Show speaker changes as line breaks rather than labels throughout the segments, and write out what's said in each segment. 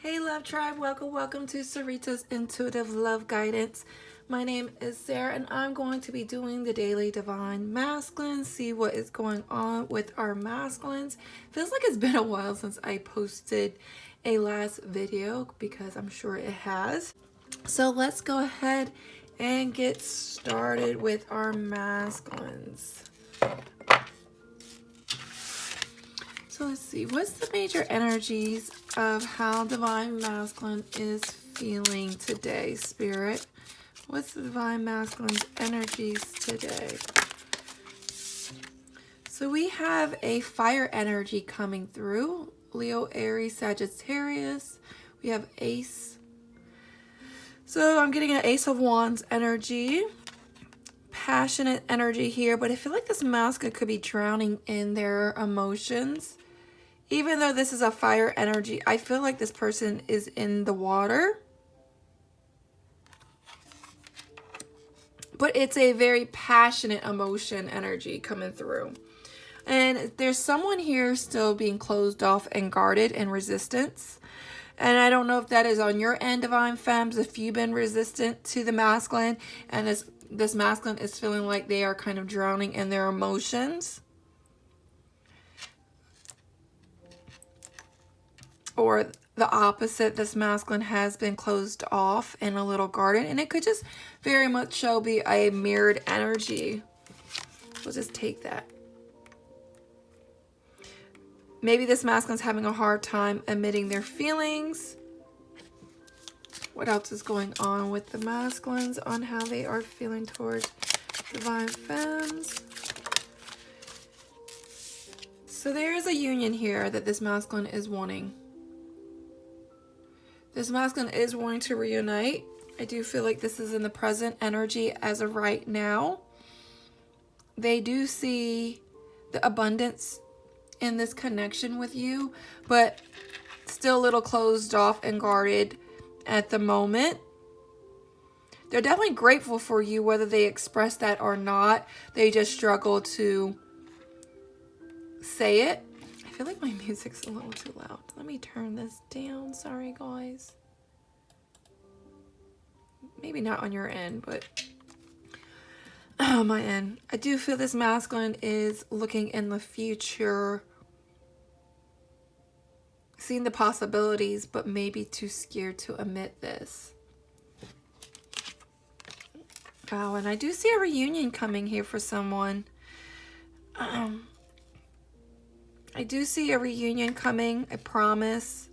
Hey Love Tribe, welcome to Sarita's Intuitive Love Guidance. My name is Sarah and I'm going to be doing the daily divine masculine, see what is going on with our masculines. Feels like it's been a while since I posted a last video because I'm sure it has. So let's go ahead and get started with our masculines. So let's see, what's the major energies of how Divine Masculine is feeling today, Spirit? What's the Divine Masculine's energies today? So we have a fire energy coming through. Leo, Aries, Sagittarius. We have Ace. So I'm getting an Ace of Wands energy. Passionate energy here, but I feel like this masculine could be drowning in their emotions. Even though this is a fire energy, I feel like this person is in the water. But it's a very passionate emotion energy coming through. And there's someone here still being closed off and guarded in resistance. And I don't know if that is on your end, Divine Femmes, if you've been resistant to the masculine. And this masculine is feeling like they are kind of drowning in their emotions. Or the opposite, this masculine has been closed off and a little guarded. And it could just very much so be a mirrored energy. We'll just take that. Maybe this masculine's having a hard time admitting their feelings. What else is going on with the masculines on how they are feeling towards Divine Femmes? So there is a union here that this masculine is wanting. This masculine is wanting to reunite. I do feel like this is in the present energy as of right now. They do see the abundance in this connection with you, but still a little closed off and guarded at the moment. They're definitely grateful for you, whether they express that or not. They just struggle to say it. I feel like my music's a little too loud. Let me turn this down. Sorry, guys. Maybe not on your end, but on my end. I do feel this masculine is looking in the future, seeing the possibilities, but maybe too scared to admit this. Oh, and I do see a reunion coming here for someone. I do see a reunion coming, I promise.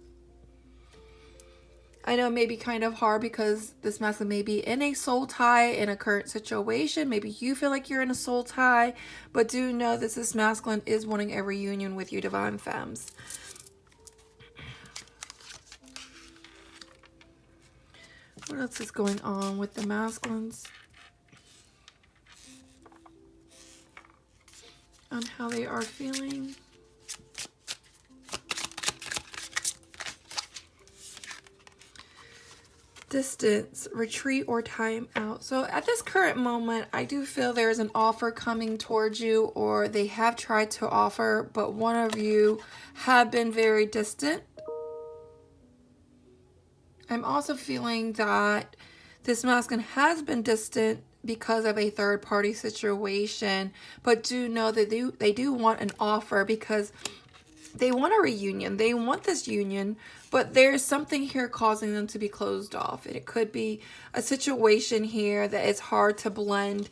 I know it may be kind of hard because this masculine may be in a soul tie in a current situation. Maybe you feel like you're in a soul tie, but do know that this masculine is wanting a reunion with you, Divine Femmes. What else is going on with the masculines? On how they are feeling. Distance, retreat, or time out. So at this current moment, I do feel there's an offer coming towards you, or they have tried to offer, but one of you have been very distant. I'm also feeling that this masculine has been distant because of a third-party situation, but do know that they do want an offer because they want a reunion. They want this union, but there's something here causing them to be closed off. And it could be a situation here that it's hard to blend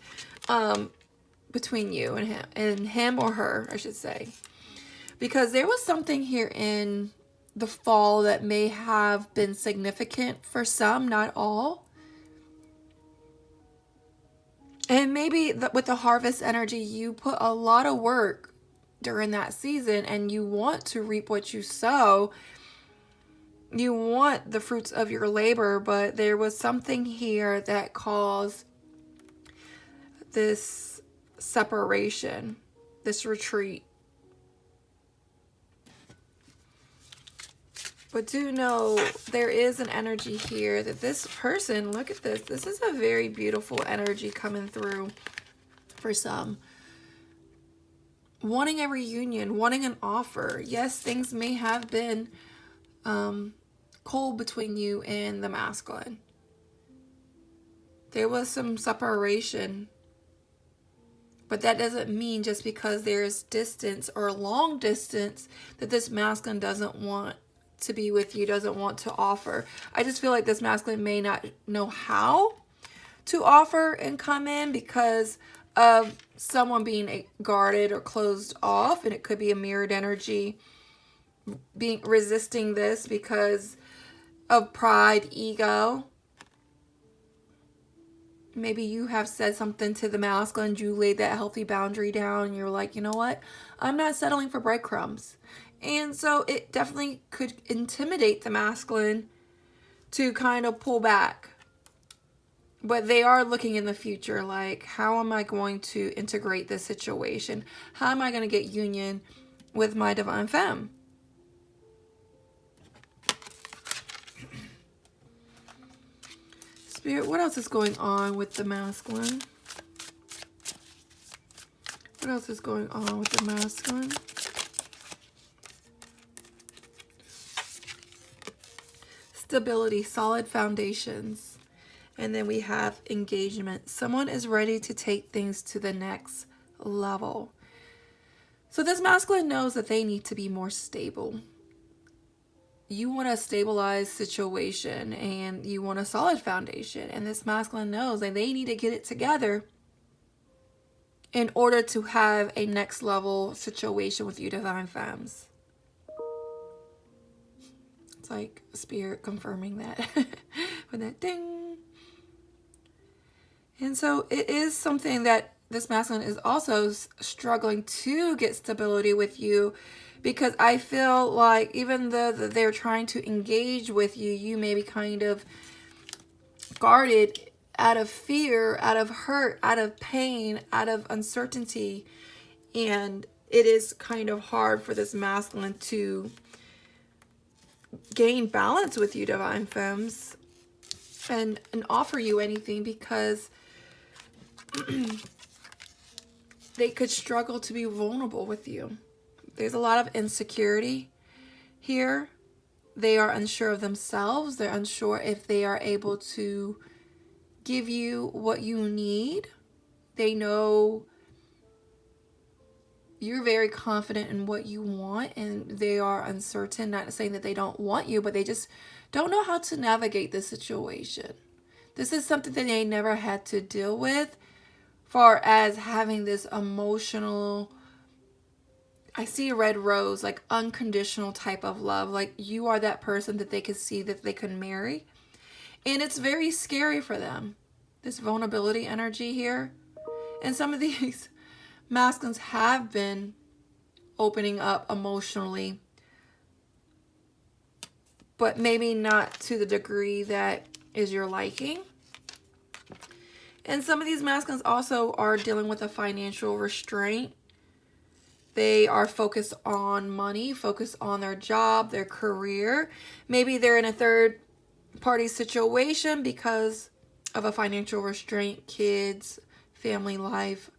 between you and him or her, I should say. Because there was something here in the fall that may have been significant for some, not all. And maybe with the harvest energy, you put a lot of work during that season and you want to reap what you sow. You want the fruits of your labor, but there was something here that caused this separation, this retreat. But do know there is an energy here that this person, look at this. This is a very beautiful energy coming through for some. Wanting a reunion, wanting an offer. Yes, things may have been cold between you and the masculine. There was some separation. But that doesn't mean just because there's distance or long distance that this masculine doesn't want to be with you, doesn't want to offer. I just feel like this masculine may not know how to offer and come in because of someone being guarded or closed off. And it could be a mirrored energy resisting this because of pride, ego. Maybe you have said something to the masculine, you laid that healthy boundary down, and you're like, you know what? I'm not settling for breadcrumbs. And so it definitely could intimidate the masculine to kind of pull back. But they are looking in the future, like, how am I going to integrate this situation? How am I going to get union with my divine femme? Spirit, what else is going on with the masculine? What else is going on with the masculine? Stability, solid foundations. And then we have engagement. Someone is ready to take things to the next level. So this masculine knows that they need to be more stable. You want a stabilized situation and you want a solid foundation. And this masculine knows that they need to get it together in order to have a next level situation with you, divine femmes. It's like spirit confirming that with that ding. And so it is something that this masculine is also struggling to get stability with you. Because I feel like even though they're trying to engage with you, you may be kind of guarded out of fear, out of hurt, out of pain, out of uncertainty. And it is kind of hard for this masculine to gain balance with you, divine femmes, and offer you anything because they could struggle to be vulnerable with you. There's a lot of insecurity here. They are unsure of themselves. They're unsure if they are able to give you what you need. They know you're very confident in what you want, and they are uncertain. Not saying that they don't want you, but they just don't know how to navigate the situation. This is something that they never had to deal with, far as having this emotional, I see a red rose, like unconditional type of love. Like you are that person that they could see that they could marry. And it's very scary for them. This vulnerability energy here. And some of these masculines have been opening up emotionally. But maybe not to the degree that is your liking. And some of these masculines also are dealing with a financial restraint. They are focused on money, focused on their job, their career. Maybe they're in a third party situation because of a financial restraint, kids, family life.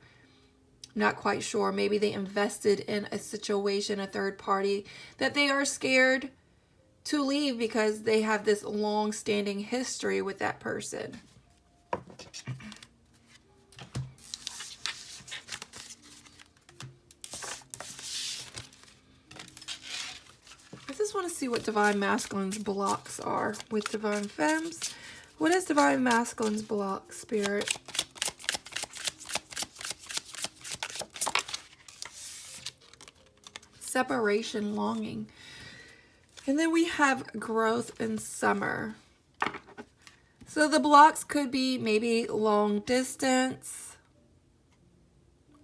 Not quite sure. Maybe they invested in a situation, a third party, that they are scared to leave because they have this long-standing history with that person. I just want to see what Divine Masculine's blocks are with Divine Femmes. What is Divine Masculine's block, Spirit? Separation, longing. And then we have growth in summer. So the blocks could be maybe long distance,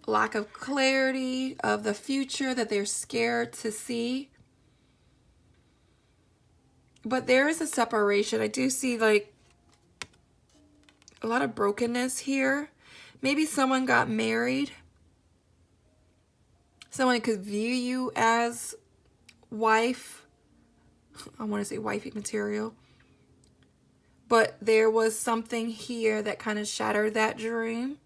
lack of clarity of the future that they're scared to see. But there is a separation. I do see like a lot of brokenness here. Maybe someone got married. Someone could view you as wife. I want to say wifey material. But there was something here that kind of shattered that dream.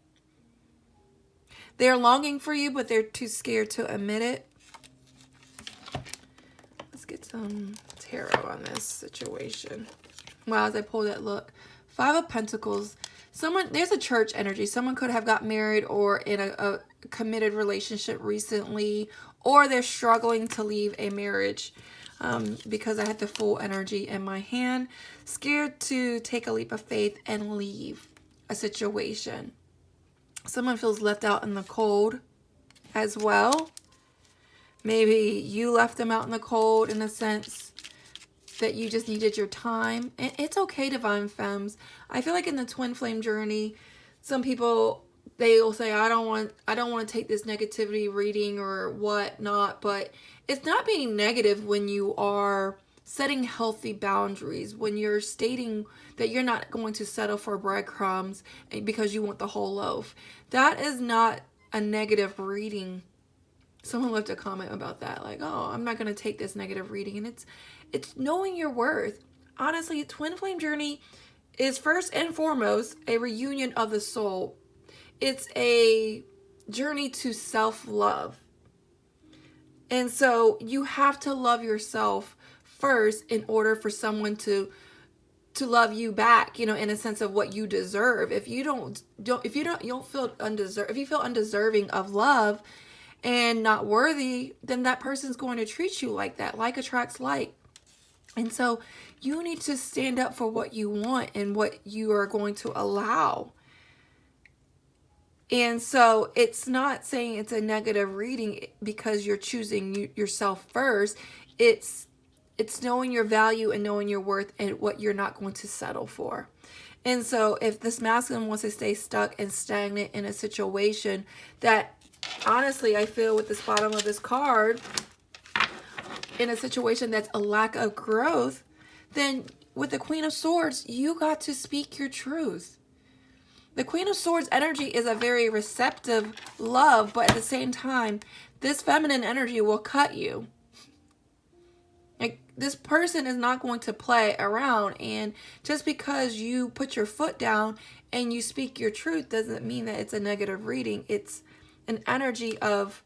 They're longing for you, but they're too scared to admit it. Let's get some tarot on this situation. Wow, as I pull that, look. 5 of Pentacles. There's a church energy. Someone could have got married or in a committed relationship recently, or they're struggling to leave a marriage because I had the Fool energy in my hand. Scared to take a leap of faith and leave a situation. Someone feels left out in the cold as well. Maybe you left them out in the cold in a sense that you just needed your time. And it's okay, Divine Femmes. I feel like in the twin flame journey, some people, they will say, I don't want to take this negativity reading or whatnot, but it's not being negative when you are setting healthy boundaries, when you're stating that you're not going to settle for breadcrumbs because you want the whole loaf. That is not a negative reading. Someone left a comment about that, like, oh, I'm not going to take this negative reading. And it's knowing your worth. Honestly, twin flame journey is first and foremost a reunion of the soul. It's a journey to self-love. And so you have to love yourself first in order for someone to love you back, you know, in a sense of what you deserve. If you feel undeserving of love and not worthy, then that person's going to treat you like that. Like attracts like. And so you need to stand up for what you want and what you are going to allow. And so it's not saying it's a negative reading because you're choosing yourself first. It's knowing your value and knowing your worth and what you're not going to settle for. And so if this masculine wants to stay stuck and stagnant in a situation that, honestly, I feel with this bottom of this card, in a situation that's a lack of growth, then with the Queen of Swords, you got to speak your truth. The Queen of Swords energy is a very receptive love, but at the same time, this feminine energy will cut you. Like, this person is not going to play around, and just because you put your foot down and you speak your truth doesn't mean that it's a negative reading. It's an energy of,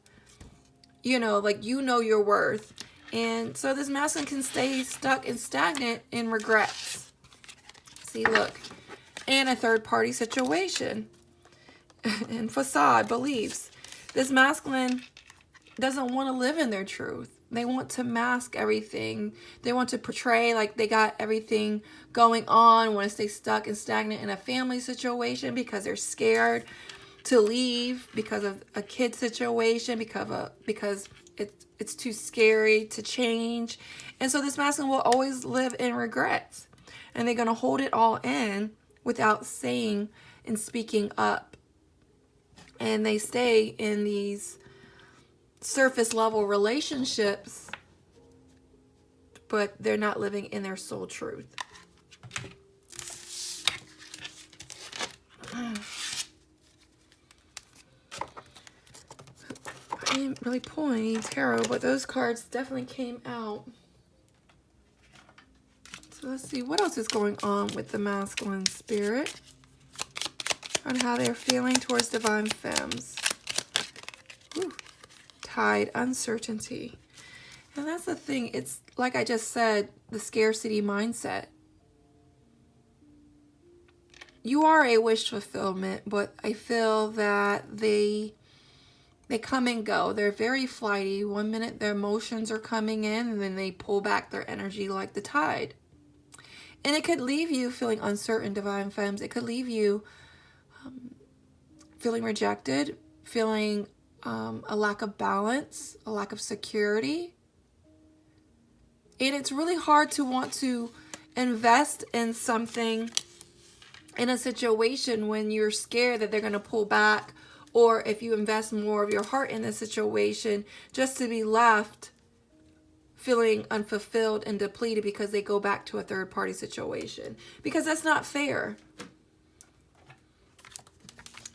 you know, like, you know your worth. And so this masculine can stay stuck and stagnant in regrets. See, look. And a third-party situation. And facade, beliefs. This masculine doesn't want to live in their truth. They want to mask everything. They want to portray like they got everything going on, want to stay stuck and stagnant in a family situation because they're scared to leave because of a kid situation, because it's too scary to change. And so this masculine will always live in regrets. And they're going to hold it all in without saying and speaking up. And they stay in these surface level relationships, but they're not living in their soul truth. I didn't really pull any tarot, but those cards definitely came out. So let's see what else is going on with the masculine spirit on how they're feeling towards Divine Femmes. Whew. Tide, uncertainty. And that's the thing. It's like I just said, the scarcity mindset. You are a wish fulfillment, but I feel that they come and go. They're very flighty. One minute their emotions are coming in, and then they pull back their energy like the tide. And it could leave you feeling uncertain, Divine Femmes. It could leave you feeling rejected, feeling a lack of balance, a lack of security. And it's really hard to want to invest in something, in a situation, when you're scared that they're going to pull back, or if you invest more of your heart in the situation, just to be left feeling unfulfilled and depleted because they go back to a third-party situation. Because that's not fair.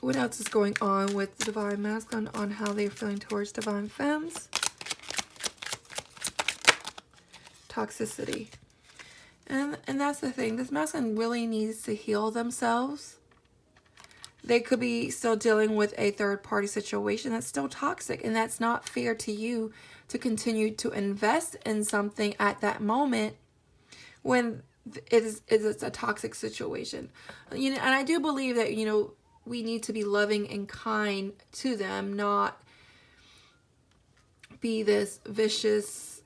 What else is going on with the Divine Masculine on how they're feeling towards Divine Femmes? Toxicity. And that's the thing. This masculine really needs to heal themselves. They could be still dealing with a third party situation that's still toxic, and that's not fair to you to continue to invest in something at that moment when it's a toxic situation. You know, and I do believe that, you know, we need to be loving and kind to them, not be this vicious,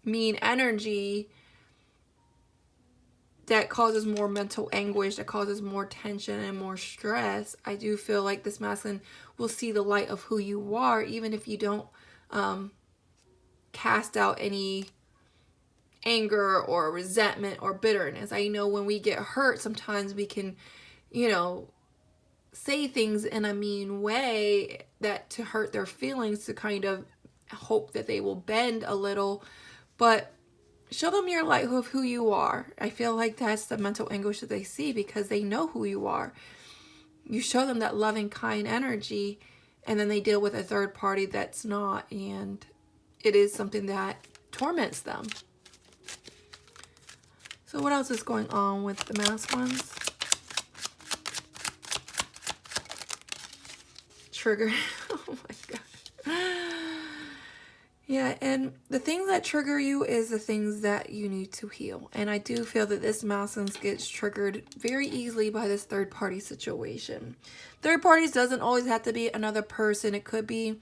mean energy that causes more mental anguish, that causes more tension and more stress. I do feel like this masculine will see the light of who you are, even if you don't cast out any anger or resentment or bitterness. I know when we get hurt, sometimes we can, you know, say things in a mean way that to hurt their feelings, to kind of hope that they will bend a little. But show them your light of who you are. I feel like that's the mental anguish that they see, because they know who you are. You show them that loving, kind energy, and then they deal with a third party that's not, and it is something that torments them. So what else is going on with the masculines? Trigger. Oh my God. Yeah, and the things that trigger you is the things that you need to heal. And I do feel that this masculine gets triggered very easily by this third party situation. Third parties doesn't always have to be another person. It could be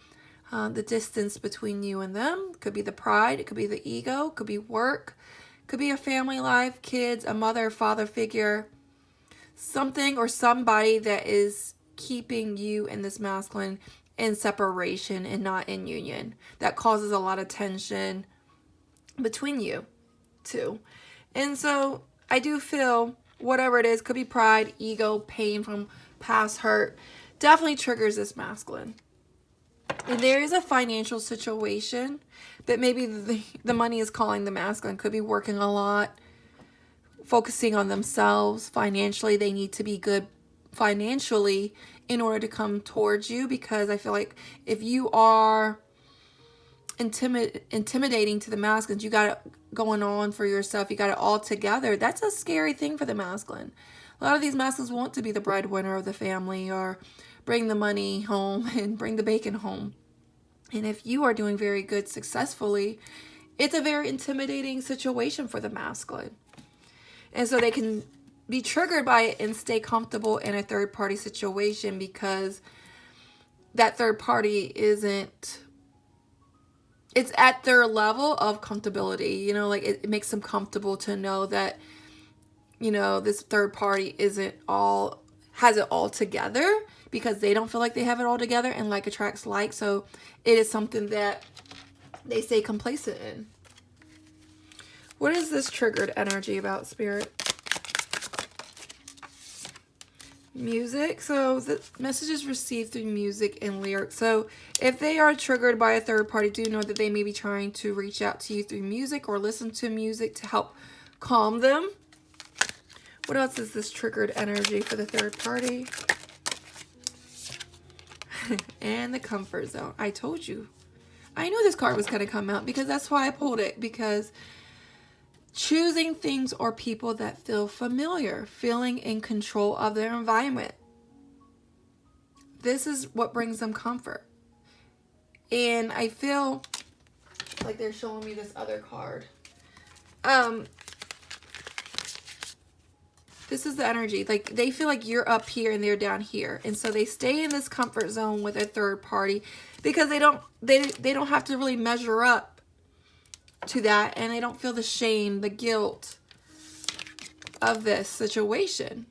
the distance between you and them. It could be the pride. It could be the ego. It could be work. It could be a family life, kids, a mother, father figure. Something or somebody that is keeping you and this masculine in separation and not in union. That causes a lot of tension between you two. And so I do feel whatever it is, could be pride, ego, pain from past hurt, definitely triggers this masculine. And there is a financial situation that maybe the money is calling the masculine. Could be working a lot, focusing on themselves financially. They need to be good financially in order to come towards you, because I feel like if you are intimidating to the masculines, you got it going on for yourself, you got it all together, that's a scary thing for the masculine. A lot of these masculines want to be the breadwinner of the family, or bring the money home and bring the bacon home. And if you are doing very good successfully, it's a very intimidating situation for the masculine. And so they can be triggered by it and stay comfortable in a third party situation, because that third party isn't, it's at their level of comfortability, you know, like it makes them comfortable to know that, you know, this third party has it all together, because they don't feel like they have it all together, and like attracts like. So it is something that they stay complacent in. What is this triggered energy about, Spirit? Music. So the message is received through music and lyrics. So if they are triggered by a third party, do know that they may be trying to reach out to you through music or listen to music to help calm them. What else is this triggered energy for the third party? And the comfort zone. I told you. I knew this card was going to come out, because that's why I pulled it, because choosing things or people that feel familiar, feeling in control of their environment. This is what brings them comfort. And I feel like they're showing me this other card. This is the energy. Like they feel like you're up here and they're down here. And so they stay in this comfort zone with a third party, because they don't have to really measure up to that, and they don't feel the shame, the guilt of this situation.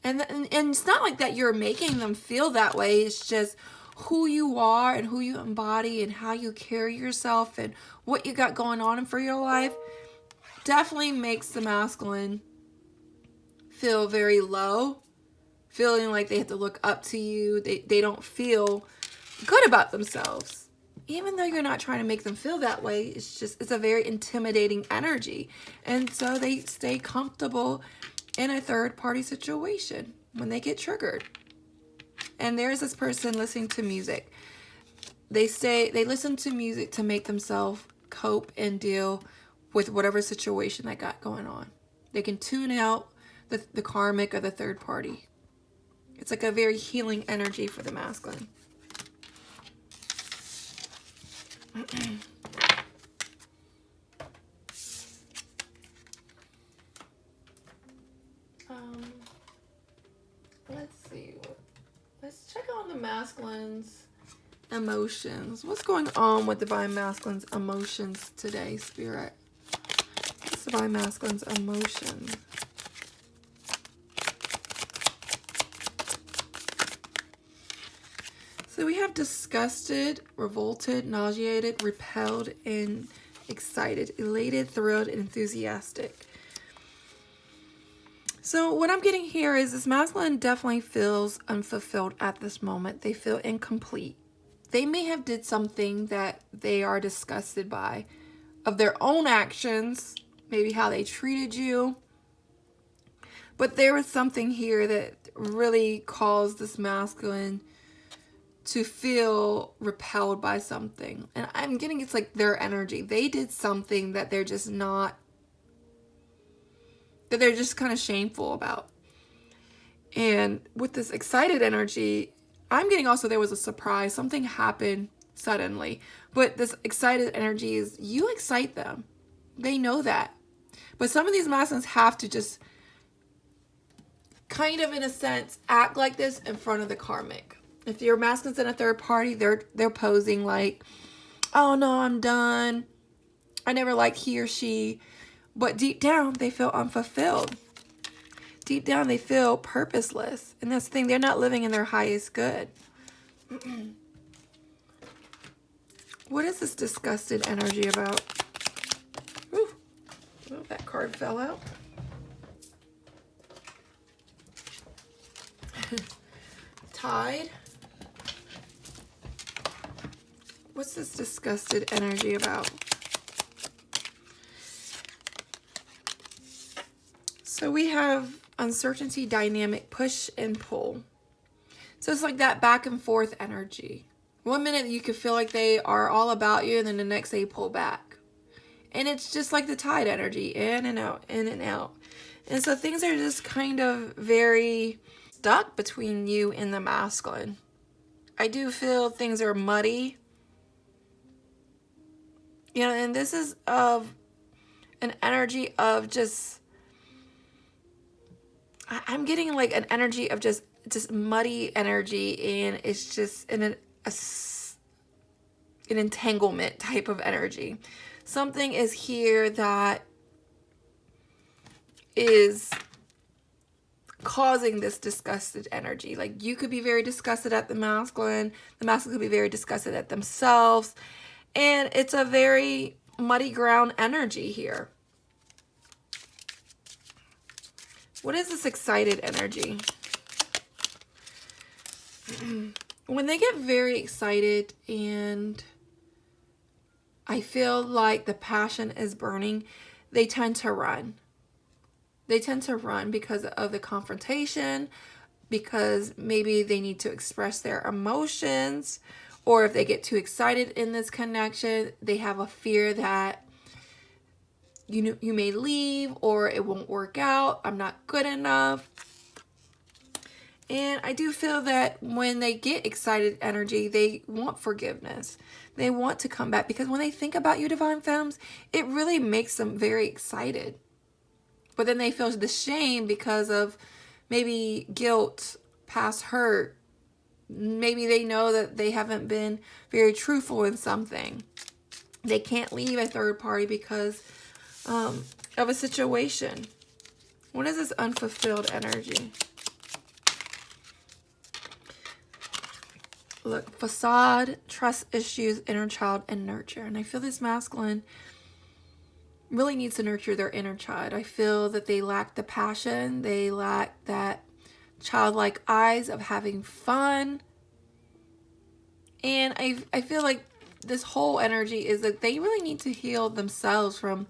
And it's not like that you're making them feel that way. It's just who you are and who you embody and how you carry yourself and what you got going on for your life definitely makes the masculine feel very low, feeling like they have to look up to you. They don't feel good about themselves. Even though you're not trying to make them feel that way, it's a very intimidating energy. And so they stay comfortable in a third party situation when they get triggered. And there's this person listening to music. They listen to music to make themselves cope and deal with whatever situation they got going on. They can tune out the karmic or the third party. It's like a very healing energy for the masculine. Let's see. Let's check on the masculine's emotions. What's going on with Divine Masculine's emotions today, Spirit? What's Divine Masculine's emotions? So we have disgusted, revolted, nauseated, repelled, and excited, elated, thrilled, and enthusiastic. So what I'm getting here is this masculine definitely feels unfulfilled at this moment. They feel incomplete. They may have did something that they are disgusted by, of their own actions, maybe how they treated you. But there was something here that really caused this masculine to feel repelled by something. And I'm getting it's like their energy. They did something that they're just not, that they're just kind of shameful about. And with this excited energy, I'm getting also there was a surprise. Something happened suddenly. But this excited energy is, you excite them. They know that. But some of these masculines have to just kind of, in a sense, act like this in front of the karmic. If your masculine's in a third party, they're posing like, oh no, I'm done. I never liked he or she. But deep down, they feel unfulfilled. Deep down, they feel purposeless. And that's the thing, they're not living in their highest good. What is this disgusted energy about? Ooh, oh, that card fell out. Tide. What's this disgusted energy about? So we have uncertainty, dynamic, push and pull. So it's like that back and forth energy. One minute you could feel like they are all about you, and then the next they pull back. And it's just like the tide energy, in and out, in and out. And so things are just kind of very stuck between you and the masculine. I do feel things are muddy. You know, and this is of an energy of just, I'm getting like an energy of just muddy energy, and it's just an entanglement type of energy. Something is here that is causing this disgusted energy. Like you could be very disgusted at the masculine could be very disgusted at themselves, and it's a very muddy ground energy here. What is this excited energy? When they get very excited and I feel like the passion is burning, they tend to run. They tend to run because of the confrontation, because maybe they need to express their emotions, or if they get too excited in this connection, they have a fear that you may leave, or it won't work out. I'm not good enough. And I do feel that when they get excited energy, they want forgiveness. They want to come back, because when they think about you, Divine Femmes, it really makes them very excited. But then they feel the shame because of maybe guilt, past hurt. Maybe they know that they haven't been very truthful in something. They can't leave a third party because of a situation. What is this unfulfilled energy? Look, facade, trust issues, inner child, and nurture. And I feel this masculine really needs to nurture their inner child. I feel that they lack the passion. They lack that childlike eyes of having fun. And I feel like this whole energy is that they really need to heal themselves from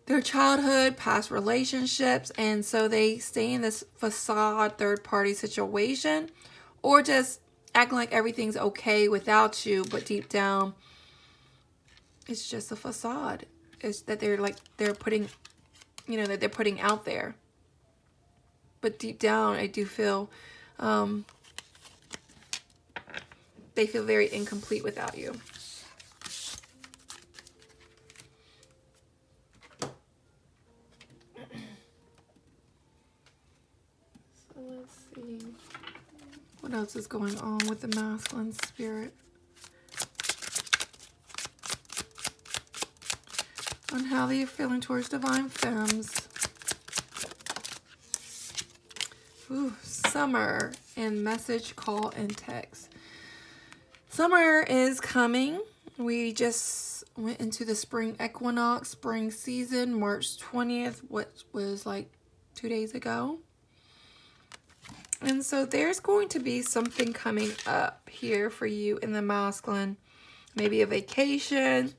their childhood, past relationships. And so they stay in this facade third-party situation, or just acting like everything's okay without you, but deep down, it's just a facade. It's that they're putting, that they're putting out there. But deep down, I do feel they feel very incomplete without you. So let's see. What else is going on with the masculine spirit? On how they're feeling towards divine femmes. Ooh, summer and message, call, and text. Summer is coming. We just went into the spring equinox, spring season, March 20th, which was like 2 days ago. And so there's going to be something coming up here for you in the masculine. Maybe a vacation,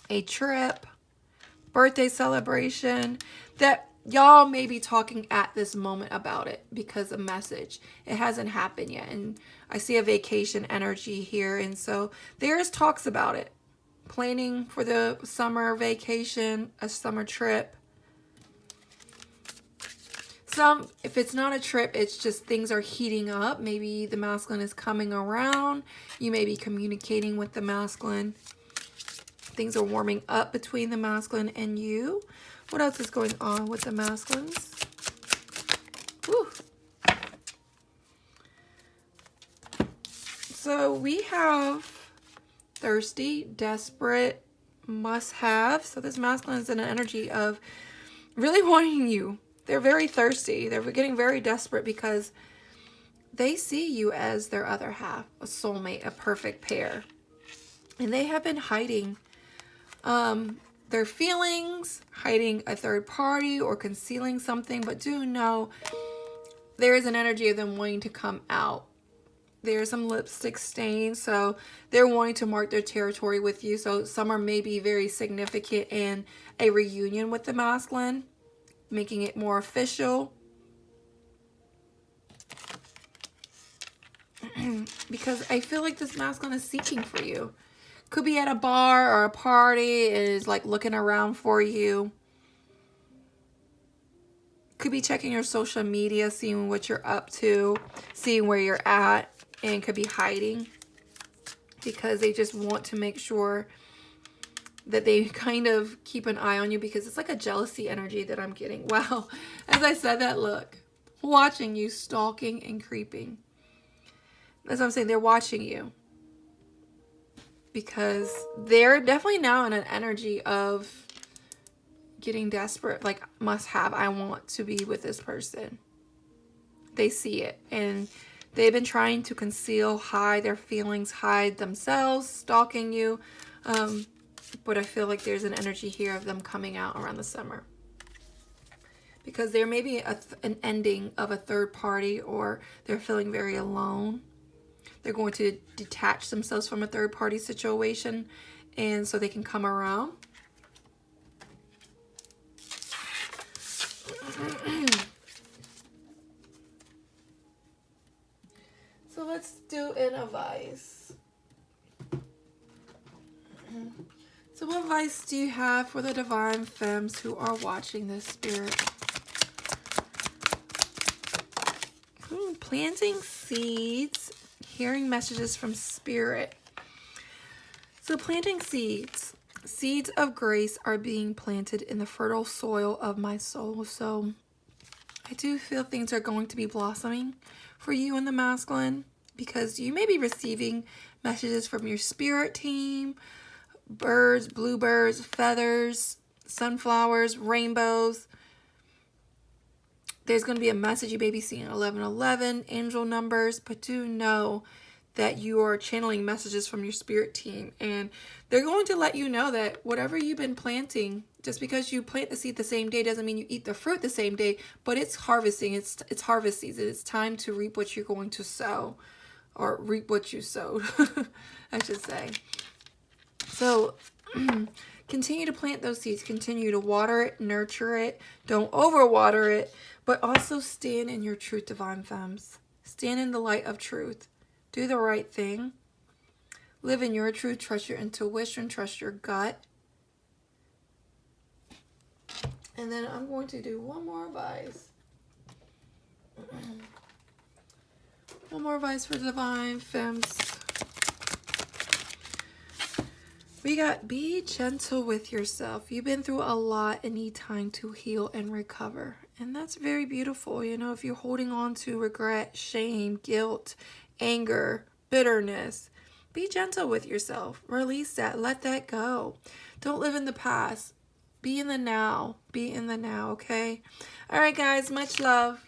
a trip, birthday celebration that y'all may be talking at this moment about it because of message. It hasn't happened yet. And I see a vacation energy here. And so there's talks about it. Planning for the summer vacation, a summer trip. If it's not a trip, it's just things are heating up. Maybe the masculine is coming around. You may be communicating with the masculine. Things are warming up between the masculine and you. What else is going on with the masculines? Whew. So we have thirsty, desperate, must have. So this masculine is in an energy of really wanting you. They're very thirsty. They're getting very desperate because they see you as their other half, a soulmate, a perfect pair. And they have been hiding their feelings, hiding a third party, or concealing something. But do know there is an energy of them wanting to come out. There's some lipstick stains, so they're wanting to mark their territory with you. So summer may be very significant in a reunion with the masculine, making it more official. Because I feel like this masculine is seeking for you. Could be at a bar or a party, is like looking around for you. Could be checking your social media, seeing what you're up to, seeing where you're at, and could be hiding because they just want to make sure that they kind of keep an eye on you, because it's like a jealousy energy that I'm getting. Wow. As I said that, look, watching you, stalking and creeping. That's what I'm saying. They're watching you because they're definitely now in an energy of getting desperate. Like, must have. I want to be with this person. They see it. And they've been trying to conceal, hide their feelings, hide themselves, stalking you. But I feel like there's an energy here of them coming out around the summer. Because there may be an ending of a third party, or they're feeling very alone. They're going to detach themselves from a third party situation, and so they can come around. So let's do an advice. So what advice do you have for the divine femmes who are watching this, Spirit? Planting seeds, hearing messages from Spirit. So planting seeds. Seeds of grace are being planted in the fertile soil of my soul. So I do feel things are going to be blossoming for you in the masculine, because you may be receiving messages from your spirit team, birds, bluebirds, feathers, sunflowers, rainbows. There's going to be a message. You may be seeing 1111, angel numbers, but do know that you are channeling messages from your spirit team. And they're going to let you know that whatever you've been planting, just because you plant the seed the same day doesn't mean you eat the fruit the same day, but it's harvesting. It's harvest season. It's time to reap what you're going to sow, or reap what you sowed, I should say. So continue to plant those seeds. Continue to water it, nurture it. Don't overwater it, but also stand in your truth, divine femmes. Stand in the light of truth. Do the right thing. Live in your truth. Trust your intuition. Trust your gut. And then I'm going to do one more advice. One more advice for Divine Femmes. We got, be gentle with yourself. You've been through a lot and need time to heal and recover. And that's very beautiful. You know, if you're holding on to regret, shame, guilt, anger, bitterness, be gentle with yourself. Release that. Let that go. Don't live in the past. Be in the now. Be in the now, okay? All right, guys. Much love.